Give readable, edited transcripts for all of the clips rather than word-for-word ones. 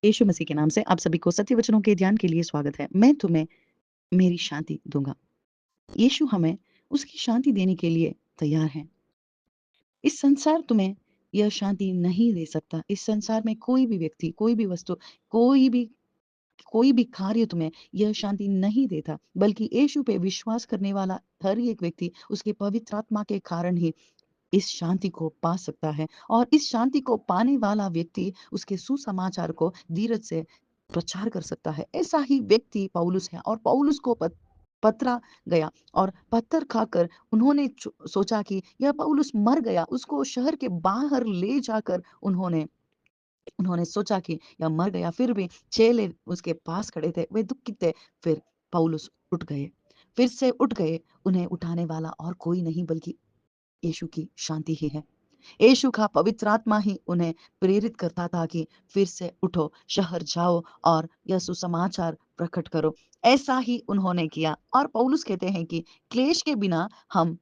यीशु मसीह के नाम से आप सभी को सत्य वचनों के ध्यान के लिए स्वागत है। मैं तुम्हें मेरी शांति दूँगा। यीशु हमें उसकी शांति देने के लिए तैयार है। इस संसार तुम्हें यह शांति नहीं दे सकता। इस संसार में कोई भी व्यक्ति, कोई भी वस्तु, कोई भी कोई भी कार्य तुम्हें यह शांति नहीं देता, बल्कि यीशु पे विश्वास करने वाला हर एक व्यक्ति उसके पवित्र आत्मा के कारण ही इस शांति को पा सकता है। और इस शांति को पाने वाला व्यक्ति उसके सुसमाचार को धीरज से प्रचार कर सकता है। ऐसा ही व्यक्ति पौलुस है और पौलुस को पत्रा गया और पत्थर खाकर उन्होंने सोचा कि यह पौलुस मर गया। उसको शहर के बाहर ले जाकर उन्होंने उन्होंने सोचा कि यह मर गया। फिर भी चेले उसके पास खड़े थे, वे दुखित थे। फिर पौलुस उठ गए, फिर से उठ गए। उन्हें उठाने वाला और कोई नहीं बल्कि यीशु की शांति ही है। यीशु का पवित्र आत्मा ही उन्हें प्रेरित करता था कि फिर से उठो, शहर जाओ और यह सुसमाचार प्रकट करो। ऐसा ही उन्होंने किया और पौलुस कहते हैं कि क्लेश के बिना हम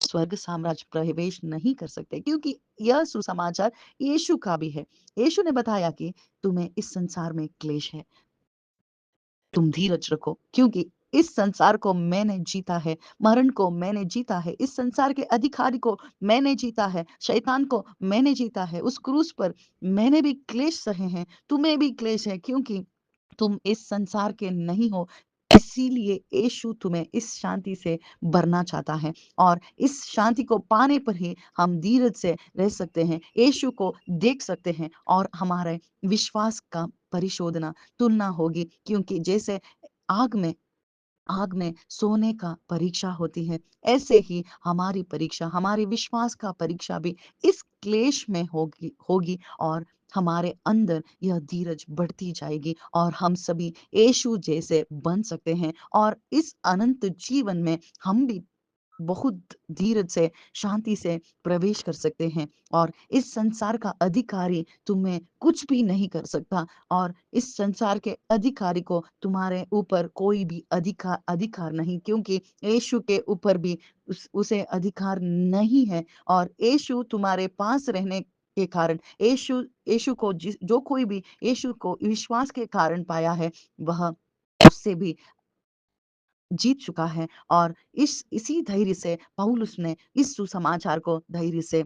स्वर्ग साम्राज्य प्रवेश नहीं कर सकते, क्योंकि यह सुसमाचार यीशु का भी है। यीशु ने बताया कि तुम्हें इस संसार में क्लेश है, तुम धीरज रखो, क्योंकि इस संसार को मैंने जीता है, मरण को मैंने जीता है, इस संसार के अधिकारी को मैंने जीता है, शैतान को मैंने जीता है। उस क्रूस पर मैंने भी क्लेश सहे हैं, तुम्हें भी क्लेश है, क्योंकि तुम इस संसार के नहीं हो। इसीलिए यीशु तुम्हें इस शांति से भरना चाहता है और इस शांति को पाने पर ही हम धीरज से रह सकते हैं, यीशु को देख सकते हैं और हमारे विश्वास का परिशोधना तुलना होगी, क्योंकि जैसे आग में आग में सोने का परीक्षा होती है, ऐसे ही हमारी परीक्षा, हमारे विश्वास का परीक्षा भी इस क्लेश में होगी और हमारे अंदर यह धीरज बढ़ती जाएगी और हम सभी यीशु जैसे बन सकते हैं और इस अनंत जीवन में हम भी बहुत धीरज से, शांति से प्रवेश कर सकते हैं और इस संसार का अधिकारी तुम्हें कुछ भी नहीं कर सकता और इस संसार के अधिकारी को तुम्हारे ऊपर कोई भी अधिकार नहीं, क्योंकि यीशु के ऊपर भी उसे अधिकार नहीं है और यीशु तुम्हारे पास रहने के कारण यीशु यीशु को जो कोई भी यीशु को विश्वास के कारण पाया है, वह उससे भी जीत चुका है और इसी धैर्य से पौलुस ने इस सुसमाचार को धैर्य से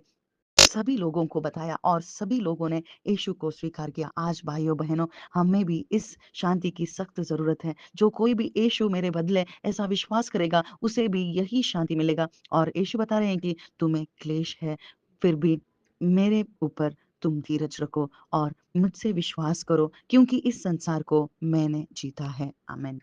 सभी लोगों को बताया और सभी लोगों ने यीशु को स्वीकार किया। आज भाइयों-बहनों, हमें भी इस शांति की सख्त ज़रूरत है। जो कोई भी यीशु मेरे बदले ऐसा विश्वास करेगा, उसे भी यही शांति मिलेगा और यीशु बता रहे हैं कि तुम्हें क्लेश है, फिर भी मेरे ऊपर तुम धीरज रखो और मुझसे विश्वास करो, क्योंकि इस संसार को मैंने जीता है। आमीन।